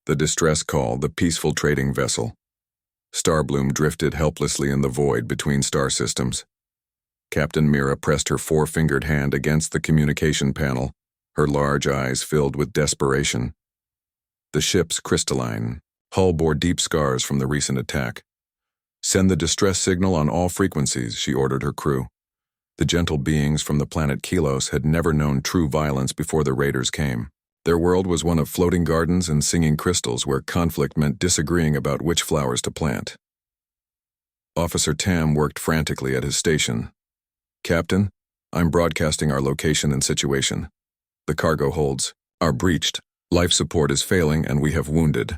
The distress call, the peaceful trading vessel. Starbloom drifted helplessly in the void between star systems. Captain Mira pressed her four-fingered hand against the communication panel, her large eyes filled with desperation. The ship's crystalline hull bore deep scars from the recent attack. "Send the distress signal on all frequencies," she ordered her crew. The gentle beings from the planet Kelos had never known true violence before the raiders came. Their world was one of floating gardens and singing crystals where conflict meant disagreeing about which flowers to plant. Officer Tam worked frantically at his station. "Captain, I'm broadcasting our location and situation. The cargo holds are breached, life support is failing, and we have wounded."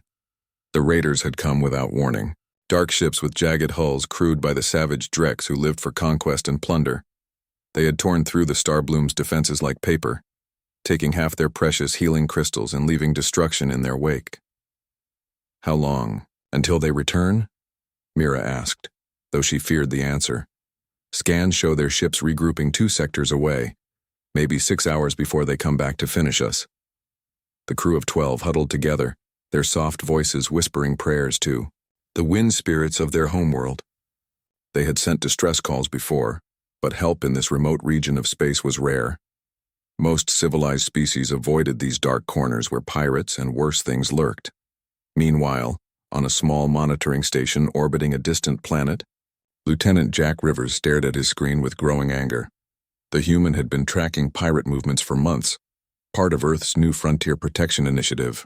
The raiders had come without warning. Dark ships with jagged hulls crewed by the savage Drex who lived for conquest and plunder. They had torn through the Starbloom's defenses like paper, taking half their precious healing crystals and leaving destruction in their wake. "How long? Until they return?" Mira asked, though she feared the answer. "Scans show their ships regrouping 2 sectors away, maybe 6 hours before they come back to finish us." The crew of 12 huddled together, their soft voices whispering prayers to the wind spirits of their homeworld. They had sent distress calls before, but help in this remote region of space was rare. Most civilized species avoided these dark corners where pirates and worse things lurked. Meanwhile, on a small monitoring station orbiting a distant planet, Lieutenant Jack Rivers stared at his screen with growing anger. The human had been tracking pirate movements for months, part of Earth's new frontier protection initiative.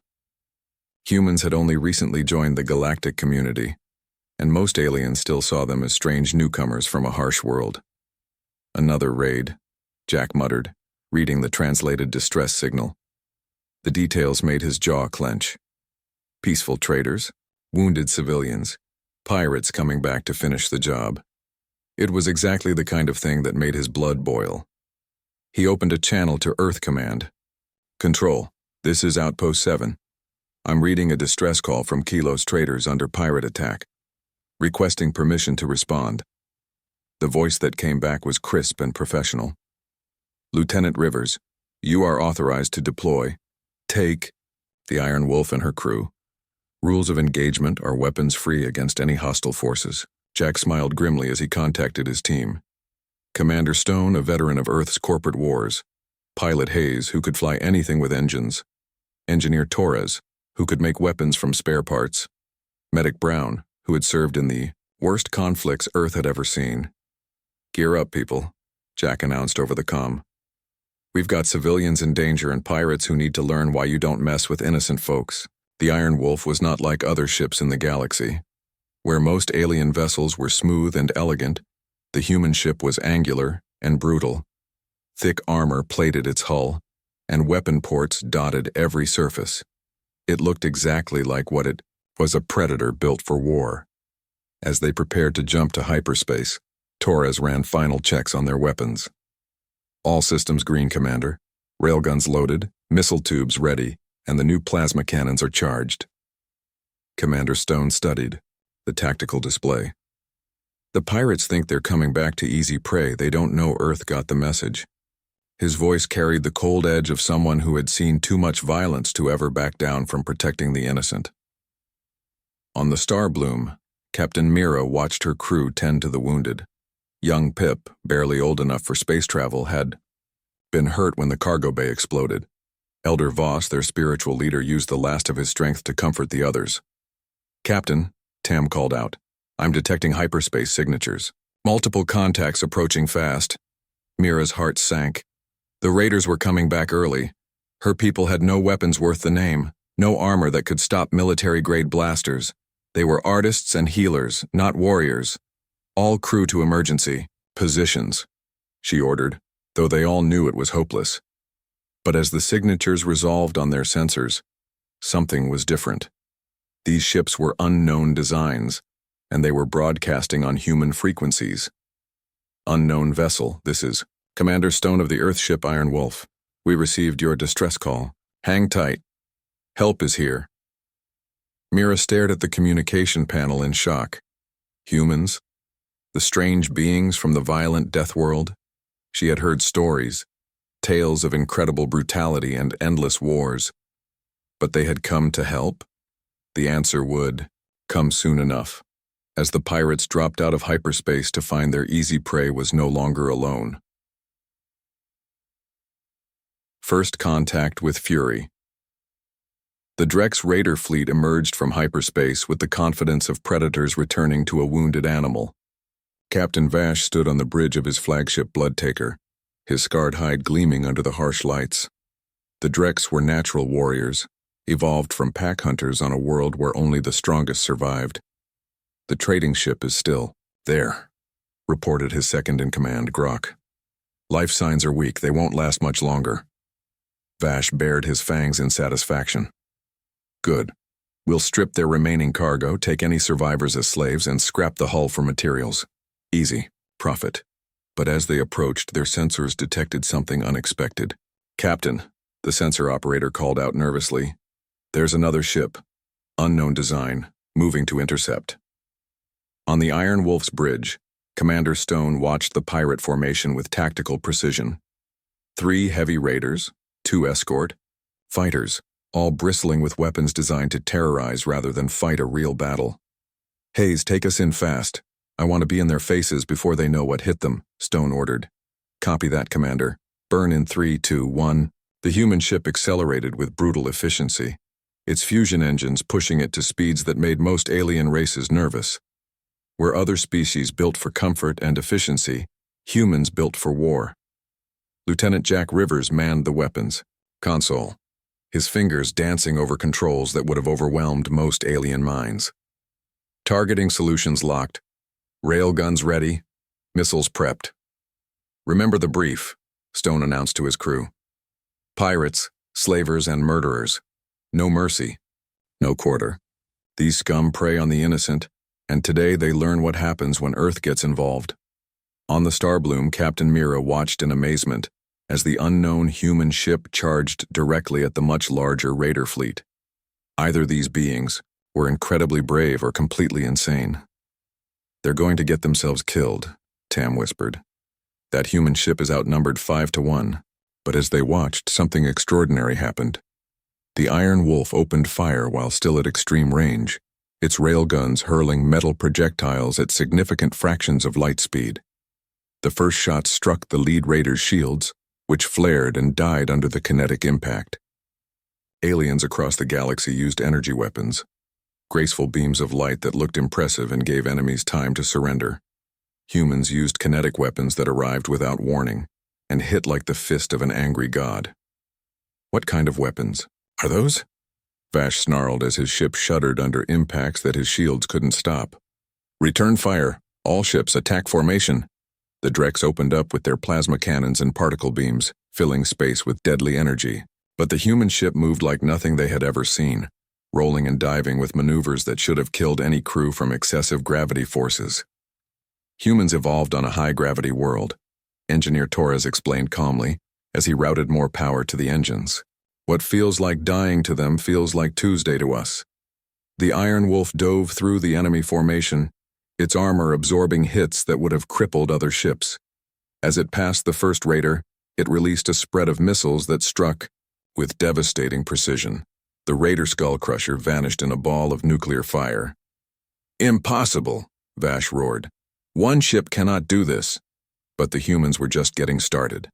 Humans had only recently joined the Galactic community, and most aliens still saw them as strange newcomers from a harsh world. "Another raid," Jack muttered, reading the translated distress signal. The details made his jaw clench. Peaceful traders, wounded civilians, pirates coming back to finish the job. It was exactly the kind of thing that made his blood boil. He opened a channel to Earth Command. "Control, this is Outpost 7. I'm reading a distress call from Kelos traders under pirate attack, requesting permission to respond." The voice that came back was crisp and professional. "Lieutenant Rivers, you are authorized to deploy. Take the Iron Wolf and her crew. Rules of engagement are weapons-free against any hostile forces." Jack smiled grimly as he contacted his team. Commander Stone, a veteran of Earth's corporate wars. Pilot Hayes, who could fly anything with engines. Engineer Torres, who could make weapons from spare parts. Medic Brown, who had served in the worst conflicts Earth had ever seen. "Gear up, people," Jack announced over the comm. "We've got civilians in danger and pirates who need to learn why you don't mess with innocent folks." The Iron Wolf was not like other ships in the galaxy. Where most alien vessels were smooth and elegant, the human ship was angular and brutal. Thick armor plated its hull, and weapon ports dotted every surface. It looked exactly like what it was, a predator built for war. As they prepared to jump to hyperspace, Torres ran final checks on their weapons. "All systems green, Commander. Railguns loaded, missile tubes ready, and the new plasma cannons are charged." Commander Stone studied the tactical display. "The pirates think they're coming back to easy prey. They don't know Earth got the message." His voice carried the cold edge of someone who had seen too much violence to ever back down from protecting the innocent. On the Starbloom, Captain Mira watched her crew tend to the wounded. Young Pip, barely old enough for space travel, had been hurt when the cargo bay exploded. Elder Voss, their spiritual leader, used the last of his strength to comfort the others. "Captain," Tam called out, "I'm detecting hyperspace signatures. Multiple contacts approaching fast." Mira's heart sank. The raiders were coming back early. Her people had no weapons worth the name, no armor that could stop military-grade blasters. They were artists and healers, not warriors. "All crew to emergency positions," she ordered, though they all knew it was hopeless. But as the signatures resolved on their sensors, something was different. These ships were unknown designs, and they were broadcasting on human frequencies. "Unknown vessel, this is Commander Stone of the Earthship Iron Wolf. We received your distress call. Hang tight. Help is here." Mira stared at the communication panel in shock. Humans? The strange beings from the violent death world? She had heard stories, tales of incredible brutality and endless wars. But they had come to help? The answer would come soon enough, as the pirates dropped out of hyperspace to find their easy prey was no longer alone. First contact with Fury. The Drex raider fleet emerged from hyperspace with the confidence of predators returning to a wounded animal. Captain Vash stood on the bridge of his flagship Bloodtaker, his scarred hide gleaming under the harsh lights. The Drex were natural warriors, evolved from pack hunters on a world where only the strongest survived. "The trading ship is still there," reported his second-in-command, Grok. "Life signs are weak, they won't last much longer." Vash bared his fangs in satisfaction. "Good. We'll strip their remaining cargo, take any survivors as slaves, and scrap the hull for materials. Easy. Profit." But as they approached, their sensors detected something unexpected. "Captain," the sensor operator called out nervously, "there's another ship, unknown design, moving to intercept." On the Iron Wolf's bridge, Commander Stone watched the pirate formation with tactical precision. 3 heavy raiders, 2 escort, fighters, all bristling with weapons designed to terrorize rather than fight a real battle. "Hayes, take us in fast. I want to be in their faces before they know what hit them," Stone ordered. "Copy that, Commander. Burn in 3, 2, 1. The human ship accelerated with brutal efficiency, its fusion engines pushing it to speeds that made most alien races nervous. Where other species built for comfort and efficiency, humans built for war. Lieutenant Jack Rivers manned the weapons console, his fingers dancing over controls that would have overwhelmed most alien minds. Targeting solutions locked. Railguns ready. Missiles prepped. "Remember the brief," Stone announced to his crew. "Pirates, slavers, and murderers. No mercy. No quarter. These scum prey on the innocent, and today they learn what happens when Earth gets involved." On the Starbloom, Captain Mira watched in amazement as the unknown human ship charged directly at the much larger raider fleet. Either these beings were incredibly brave or completely insane. "They're going to get themselves killed," Tam whispered. "That human ship is outnumbered 5 to 1. But as they watched, something extraordinary happened. The Iron Wolf opened fire while still at extreme range, its railguns hurling metal projectiles at significant fractions of light speed. The first shot struck the lead raider's shields, which flared and died under the kinetic impact. Aliens across the galaxy used energy weapons, graceful beams of light that looked impressive and gave enemies time to surrender. Humans used kinetic weapons that arrived without warning and hit like the fist of an angry god. "What kind of weapons are those?" Vash snarled as his ship shuddered under impacts that his shields couldn't stop. "Return fire. All ships, attack formation." The Drex opened up with their plasma cannons and particle beams, filling space with deadly energy. But the human ship moved like nothing they had ever seen, rolling and diving with maneuvers that should have killed any crew from excessive gravity forces. "Humans evolved on a high-gravity world," Engineer Torres explained calmly as he routed more power to the engines. "What feels like dying to them feels like Tuesday to us." The Iron Wolf dove through the enemy formation, its armor absorbing hits that would have crippled other ships. As it passed the first raider, it released a spread of missiles that struck with devastating precision. The raider skullcrusher vanished in a ball of nuclear fire. "Impossible," Vash roared. "One ship cannot do this." But the humans were just getting started.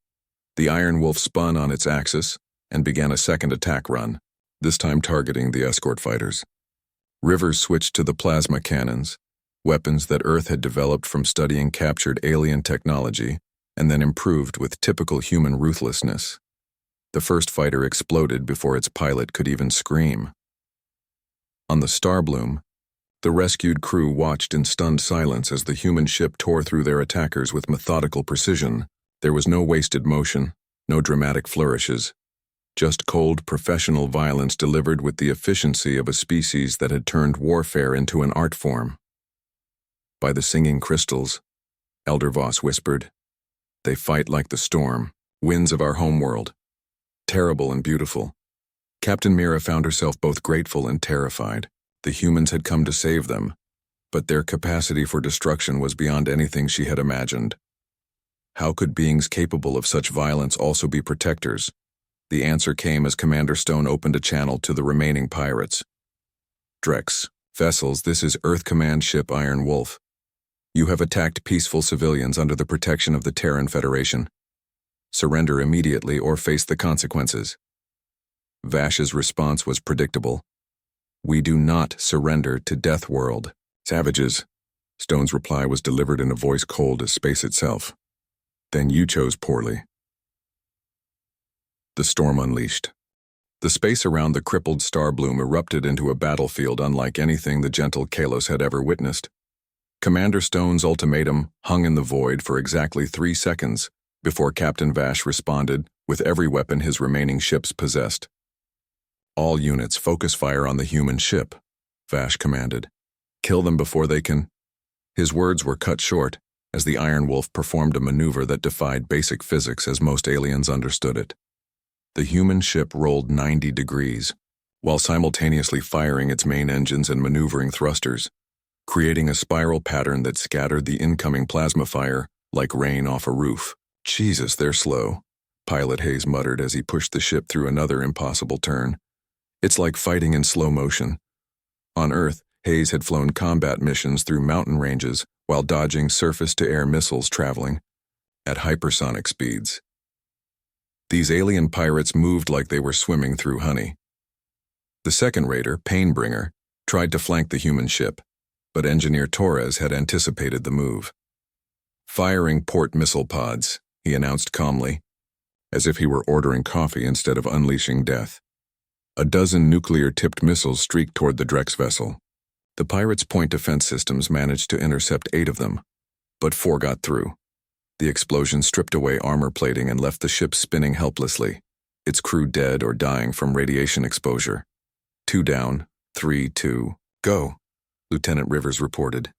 The Iron Wolf spun on its axis and began a second attack run, this time targeting the escort fighters. Rivers switched to the plasma cannons, weapons that Earth had developed from studying captured alien technology and then improved with typical human ruthlessness. The first fighter exploded before its pilot could even scream. On the Starbloom, the rescued crew watched in stunned silence as the human ship tore through their attackers with methodical precision. There was no wasted motion, no dramatic flourishes, just cold professional violence delivered with the efficiency of a species that had turned warfare into an art form. "By the singing crystals," Elder Voss whispered, "they fight like the storm, winds of our homeworld. Terrible and beautiful." Captain Mira found herself both grateful and terrified. The humans had come to save them, but their capacity for destruction was beyond anything she had imagined. How could beings capable of such violence also be protectors? The answer came as Commander Stone opened a channel to the remaining pirates. Drex, vessels, this is Earth Command Ship Iron Wolf. You have attacked peaceful civilians under the protection of the Terran Federation. Surrender immediately or face the consequences. Vash's response was predictable. We do not surrender to Death World. Savages. Stone's reply was delivered in a voice cold as space itself. Then you chose poorly. The storm unleashed. The space around the crippled Starbloom erupted into a battlefield unlike anything the gentle Kalos had ever witnessed. Commander Stone's ultimatum hung in the void for exactly 3 seconds before Captain Vash responded with every weapon his remaining ships possessed. All units focus fire on the human ship, Vash commanded. Kill them before they can. His words were cut short as the Iron Wolf performed a maneuver that defied basic physics as most aliens understood it. The human ship rolled 90 degrees, while simultaneously firing its main engines and maneuvering thrusters, creating a spiral pattern that scattered the incoming plasma fire like rain off a roof. Jesus, they're slow, Pilot Hayes muttered as he pushed the ship through another impossible turn. It's like fighting in slow motion. On Earth, Hayes had flown combat missions through mountain ranges while dodging surface-to-air missiles traveling at hypersonic speeds. These alien pirates moved like they were swimming through honey. The second raider, Painbringer, tried to flank the human ship, but Engineer Torres had anticipated the move. Firing port missile pods, he announced calmly, as if he were ordering coffee instead of unleashing death. A dozen nuclear-tipped missiles streaked toward the Drex vessel. The pirates' point defense systems managed to intercept 8 of them, but 4 got through. The explosion stripped away armor plating and left the ship spinning helplessly, its crew dead or dying from radiation exposure. 2 down, 3, 2, go, Lieutenant Rivers reported,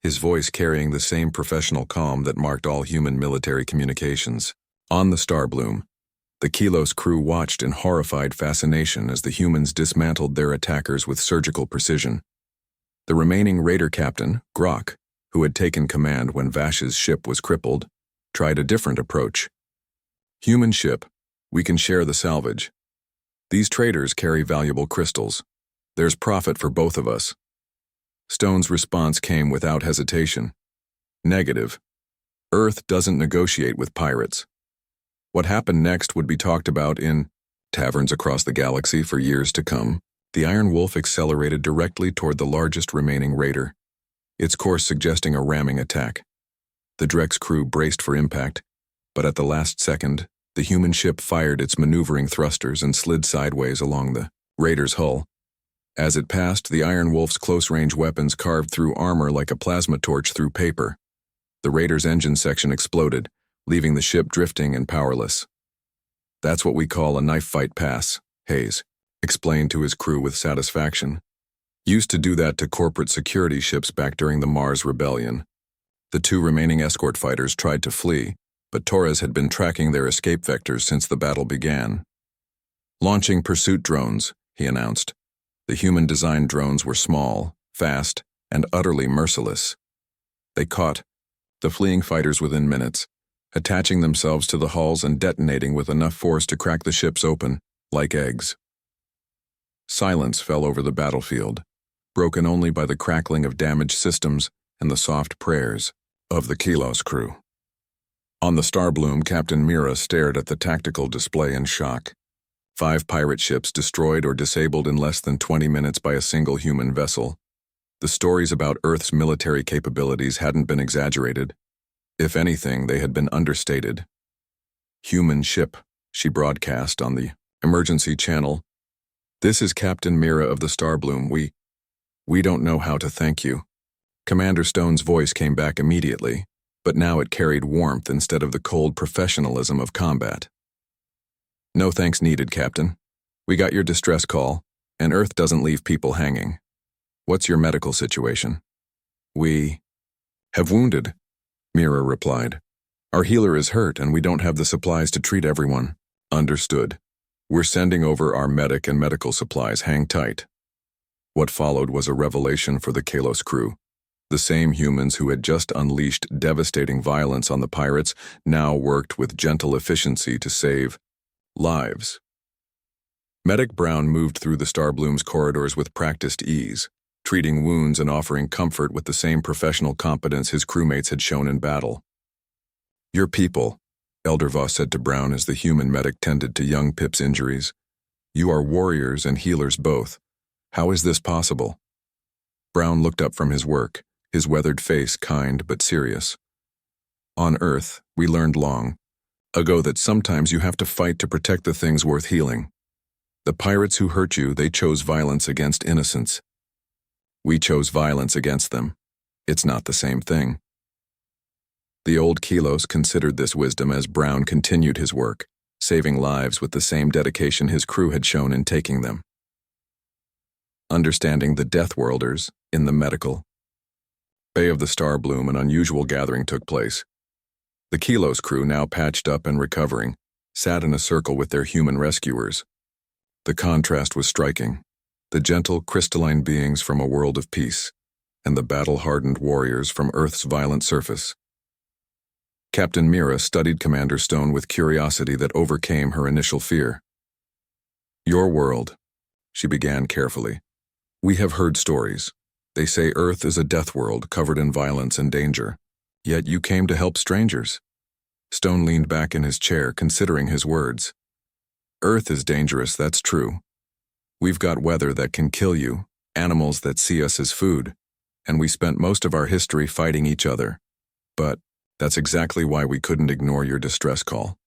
his voice carrying the same professional calm that marked all human military communications. On the Starbloom, the Kelos crew watched in horrified fascination as the humans dismantled their attackers with surgical precision. The remaining raider captain, Grok, who had taken command when Vash's ship was crippled, tried a different approach. Human ship, we can share the salvage. These traders carry valuable crystals. There's profit for both of us. Stone's response came without hesitation. Negative. Earth doesn't negotiate with pirates. What happened next would be talked about in taverns across the galaxy for years to come. The Iron Wolf accelerated directly toward the largest remaining raider, its course suggesting a ramming attack. The Drex crew braced for impact, but at the last second, the human ship fired its maneuvering thrusters and slid sideways along the raider's hull. As it passed, the Iron Wolf's close-range weapons carved through armor like a plasma torch through paper. The raider's engine section exploded, leaving the ship drifting and powerless. That's what we call a knife fight pass, Hayes explained to his crew with satisfaction. Used to do that to corporate security ships back during the Mars Rebellion. The 2 remaining escort fighters tried to flee, but Torres had been tracking their escape vectors since the battle began. Launching pursuit drones, he announced. The human-designed drones were small, fast, and utterly merciless. They caught the fleeing fighters within minutes, attaching themselves to the hulls and detonating with enough force to crack the ships open, like eggs. Silence fell over the battlefield, broken only by the crackling of damaged systems and the soft prayers of the Kelos crew. On the Starbloom, Captain Mira stared at the tactical display in shock. 5 pirate ships destroyed or disabled in less than 20 minutes by a single human vessel. The stories about Earth's military capabilities hadn't been exaggerated. If anything, they had been understated. Human ship, she broadcast on the emergency channel. This is Captain Mira of the Starbloom. We don't know how to thank you. Commander Stone's voice came back immediately, but now it carried warmth instead of the cold professionalism of combat. No thanks needed, Captain. We got your distress call, and Earth doesn't leave people hanging. What's your medical situation? We have wounded, Mira replied. Our healer is hurt and we don't have the supplies to treat everyone. Understood. We're sending over our medic and medical supplies. Hang tight. What followed was a revelation for the Kalos crew. The same humans who had just unleashed devastating violence on the pirates now worked with gentle efficiency to save lives. Medic Brown moved through the Starbloom's corridors with practiced ease, treating wounds and offering comfort with the same professional competence his crewmates had shown in battle. "Your people," Elder Voss said to Brown as the human medic tended to young Pip's injuries. "You are warriors and healers both. How is this possible?" Brown looked up from his work, his weathered face kind but serious. "On Earth, we learned long ago that sometimes you have to fight to protect the things worth healing. The pirates who hurt you, they chose violence against innocence. We chose violence against them. It's not the same thing." The old Kilos considered this wisdom as Brown continued his work, saving lives with the same dedication his crew had shown in taking them. Understanding the Death Worlders in the medical bay of the Starbloom, an unusual gathering took place. The Kilos crew, now patched up and recovering, sat in a circle with their human rescuers. The contrast was striking. The gentle, crystalline beings from a world of peace, and the battle-hardened warriors from Earth's violent surface. Captain Mira studied Commander Stone with curiosity that overcame her initial fear. "Your world," she began carefully. "We have heard stories. They say Earth is a death world covered in violence and danger. Yet you came to help strangers." Stone leaned back in his chair, considering his words. "Earth is dangerous, that's true. We've got weather that can kill you, animals that see us as food, and we spent most of our history fighting each other. But that's exactly why we couldn't ignore your distress call."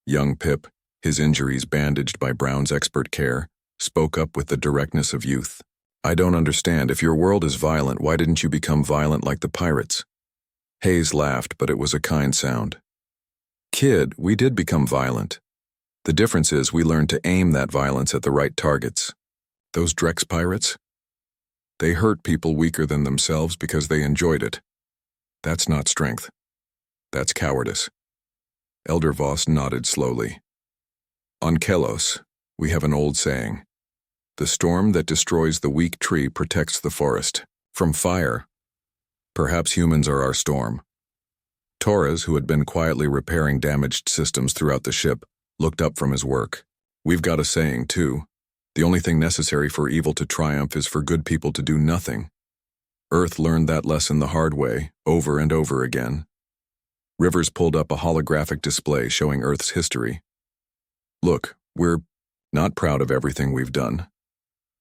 Young Pip, his injuries bandaged by Brown's expert care, spoke up with the directness of youth. "I don't understand. If your world is violent, why didn't you become violent like the pirates?" Hayes laughed, but it was a kind sound. "Kid, we did become violent. The difference is we learned to aim that violence at the right targets. Those Drex pirates? They hurt people weaker than themselves because they enjoyed it. That's not strength. That's cowardice." Elder Voss nodded slowly. "On Kelos, we have an old saying. The storm that destroys the weak tree protects the forest from fire. Perhaps humans are our storm." Torres, who had been quietly repairing damaged systems throughout the ship, looked up from his work. "We've got a saying, too. The only thing necessary for evil to triumph is for good people to do nothing. Earth learned that lesson the hard way, over and over again." Rivers pulled up a holographic display showing Earth's history. "Look, we're not proud of everything we've done.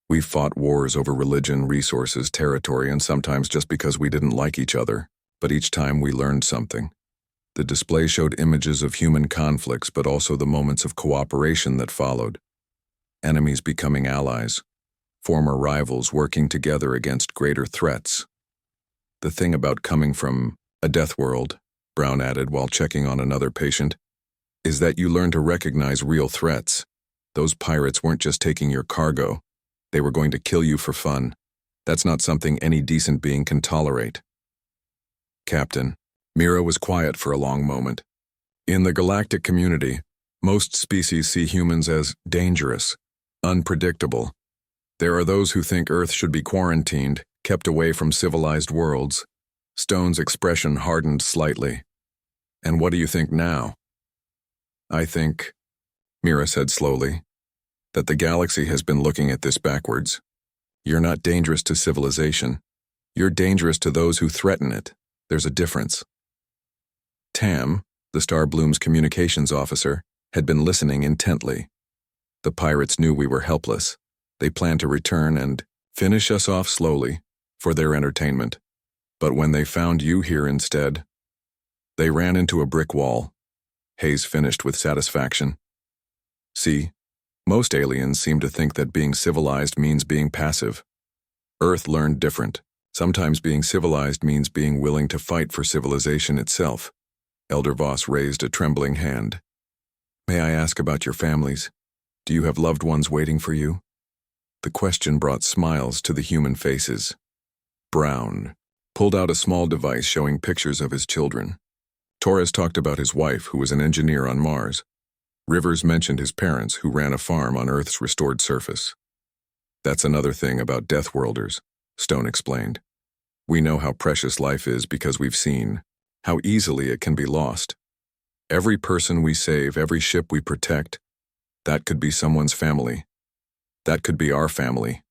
We've fought wars over religion, resources, territory, and sometimes just because we didn't like each other, but each time we learned something." The display showed images of human conflicts, but also the moments of cooperation that followed. Enemies becoming allies, former rivals working together against greater threats. "The thing about coming from a death world," Brown added while checking on another patient, "is that you learn to recognize real threats. Those pirates weren't just taking your cargo. They were going to kill you for fun. That's not something any decent being can tolerate." "Captain," Mira was quiet for a long moment. "In the galactic community, most species see humans as dangerous, unpredictable. There are those who think Earth should be quarantined, kept away from civilized worlds." Stone's expression hardened slightly. "And what do you think now?" "I think," Mira said slowly, "that the galaxy has been looking at this backwards. You're not dangerous to civilization. You're dangerous to those who threaten it. There's a difference." Tam, the Starbloom's communications officer, had been listening intently. "The pirates knew we were helpless. They planned to return and finish us off slowly, for their entertainment. But when they found you here instead, they ran into a brick wall." Hayes finished with satisfaction. "See, most aliens seem to think that being civilized means being passive. Earth learned different. Sometimes being civilized means being willing to fight for civilization itself." Elder Voss raised a trembling hand. "May I ask about your families? Do you have loved ones waiting for you?" The question brought smiles to the human faces. Brown pulled out a small device showing pictures of his children. Torres talked about his wife, who was an engineer on Mars. Rivers mentioned his parents, who ran a farm on Earth's restored surface. "That's another thing about Death Worlders," Stone explained. "We know how precious life is because we've seen how easily it can be lost. Every person we save, every ship we protect, that could be someone's family. That could be our family.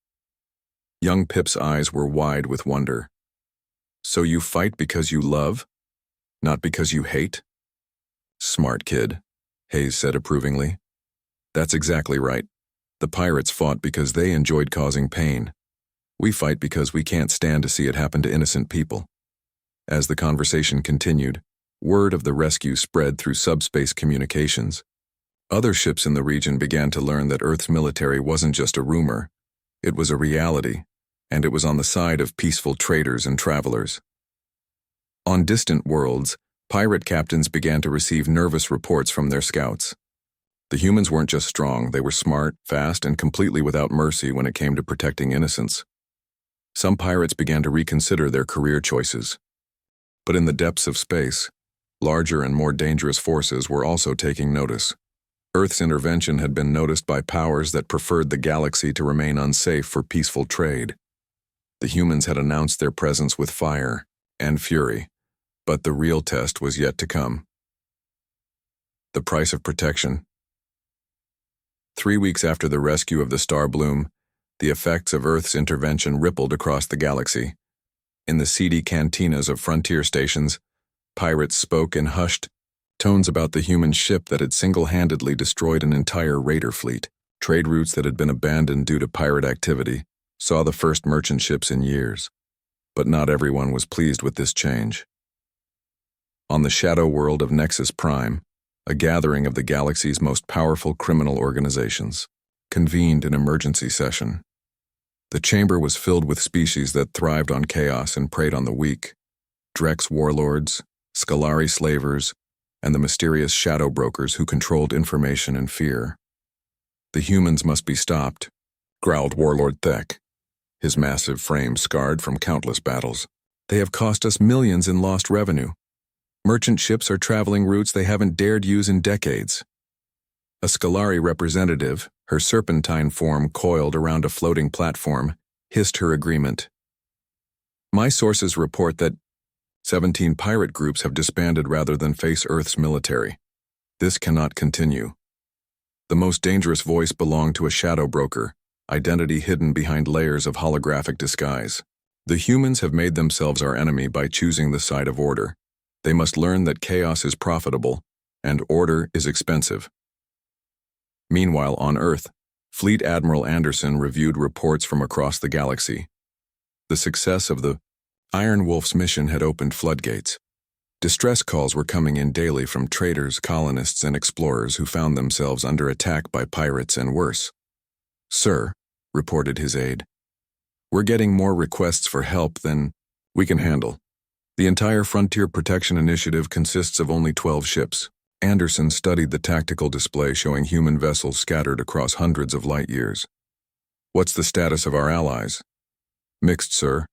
Young Pip's eyes were wide with wonder. So you fight because you love, not because you hate? Smart kid, Hayes said approvingly. That's exactly right. The pirates fought because they enjoyed causing pain. We fight because we can't stand to see it happen to innocent people. As the conversation continued, word of the rescue spread through subspace communications. Other ships in the region began to learn that Earth's military wasn't just a rumor. It was a reality, and it was on the side of peaceful traders and travelers. On distant worlds, pirate captains began to receive nervous reports from their scouts. The humans weren't just strong, they were smart, fast, and completely without mercy when it came to protecting innocents. Some pirates began to reconsider their career choices. But in the depths of space, larger and more dangerous forces were also taking notice. Earth's intervention had been noticed by powers that preferred the galaxy to remain unsafe for peaceful trade. The humans had announced their presence with fire and fury, but the real test was yet to come. The price of protection. 3 weeks after the rescue of the Star Bloom, the effects of Earth's intervention rippled across the galaxy. In the seedy cantinas of frontier stations, pirates spoke in hushed tones about the human ship that had single-handedly destroyed an entire raider fleet. Trade routes that had been abandoned due to pirate activity saw the first merchant ships in years. But not everyone was pleased with this change. On the shadow world of Nexus Prime, a gathering of the galaxy's most powerful criminal organizations convened an emergency session. The chamber was filled with species that thrived on chaos and preyed on the weak: Drex warlords, Scolari slavers, and the mysterious shadow brokers who controlled information and fear. The humans must be stopped, growled Warlord Thek, his massive frame scarred from countless battles. They have cost us millions in lost revenue. Merchant ships are traveling routes they haven't dared use in decades. A Scolari representative, her serpentine form coiled around a floating platform, hissed her agreement. My sources report that 17 pirate groups have disbanded rather than face Earth's military. This cannot continue. The most dangerous voice belonged to a shadow broker, identity hidden behind layers of holographic disguise. The humans have made themselves our enemy by choosing the side of order. They must learn that chaos is profitable and order is expensive. Meanwhile, on Earth, Fleet Admiral Anderson reviewed reports from across the galaxy. The success of the Iron Wolf's mission had opened floodgates. Distress calls were coming in daily from traders, colonists, and explorers who found themselves under attack by pirates and worse. Sir, reported his aide, we're getting more requests for help than we can handle. The entire Frontier Protection Initiative consists of only 12 ships. Anderson studied the tactical display showing human vessels scattered across hundreds of light years. What's the status of our allies? Mixed, sir.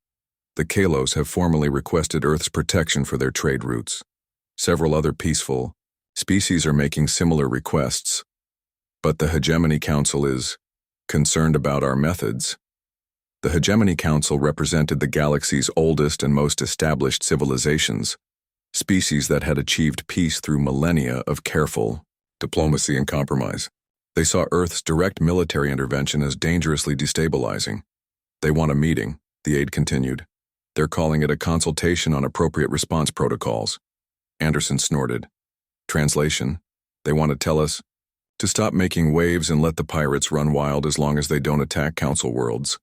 The Kalos have formally requested Earth's protection for their trade routes. Several other peaceful species are making similar requests. But the Hegemony Council is concerned about our methods. The Hegemony Council represented the galaxy's oldest and most established civilizations, species that had achieved peace through millennia of careful diplomacy and compromise. They saw Earth's direct military intervention as dangerously destabilizing. They want a meeting, the aide continued. They're calling it a consultation on appropriate response protocols. Anderson snorted. Translation: they want to tell us to stop making waves and let the pirates run wild as long as they don't attack Council worlds.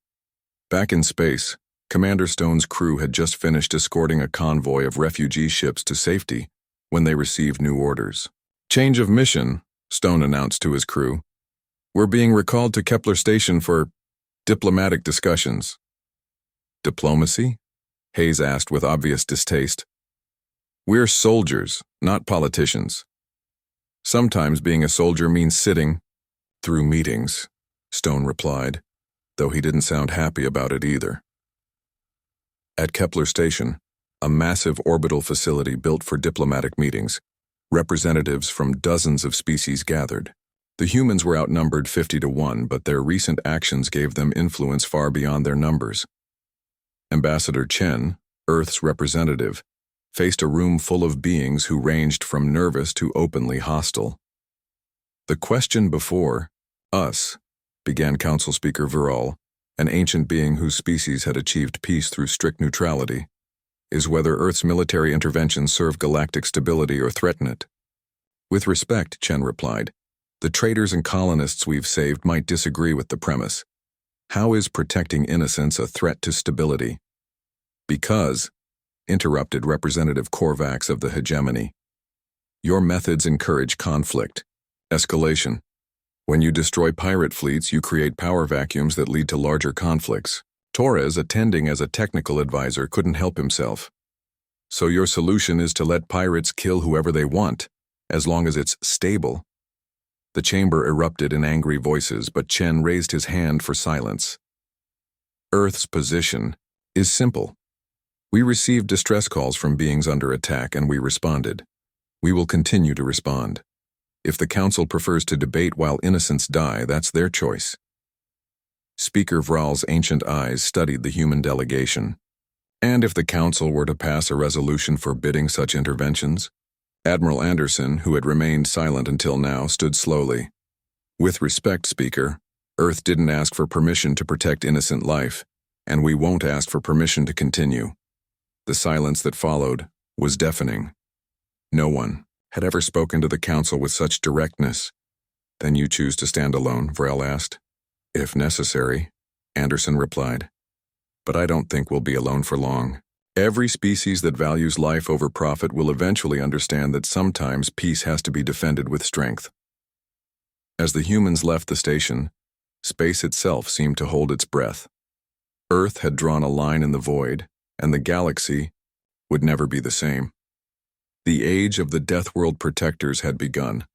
Back in space, Commander Stone's crew had just finished escorting a convoy of refugee ships to safety when they received new orders. Change of mission, Stone announced to his crew. We're being recalled to Kepler Station for diplomatic discussions. Diplomacy? Hayes asked with obvious distaste. We're soldiers, not politicians. Sometimes being a soldier means sitting through meetings, Stone replied, though he didn't sound happy about it either. At Kepler Station, a massive orbital facility built for diplomatic meetings, representatives from dozens of species gathered. The humans were outnumbered 50-1, but their recent actions gave them influence far beyond their numbers. Ambassador Chen, Earth's representative, faced a room full of beings who ranged from nervous to openly hostile. The question before us began Council Speaker Virol, an ancient being whose species had achieved peace through strict neutrality, is whether Earth's military interventions serve galactic stability or threaten it. With respect, Chen replied, the traders and colonists we've saved might disagree with the premise. How is protecting innocence a threat to stability? Because, interrupted Representative Korvax of the hegemony, your methods encourage conflict, escalation. When you destroy pirate fleets, you create power vacuums that lead to larger conflicts. Torres, attending as a technical advisor, couldn't help himself. So your solution is to let pirates kill whoever they want, as long as it's stable. The chamber erupted in angry voices, but Chen raised his hand for silence. Earth's position is simple. We received distress calls from beings under attack, and we responded. We will continue to respond. If the Council prefers to debate while innocents die, that's their choice. Speaker Vral's ancient eyes studied the human delegation. And if the Council were to pass a resolution forbidding such interventions? Admiral Anderson, who had remained silent until now, stood slowly. With respect, Speaker, Earth didn't ask for permission to protect innocent life, and we won't ask for permission to continue. The silence that followed was deafening. No one had ever spoken to the Council with such directness. Then you choose to stand alone, Vrel asked. If necessary, Anderson replied. But I don't think we'll be alone for long. Every species that values life over profit will eventually understand that sometimes peace has to be defended with strength. As the humans left the station, space itself seemed to hold its breath. Earth had drawn a line in the void, and the galaxy would never be the same. The age of the Deathworld Protectors had begun.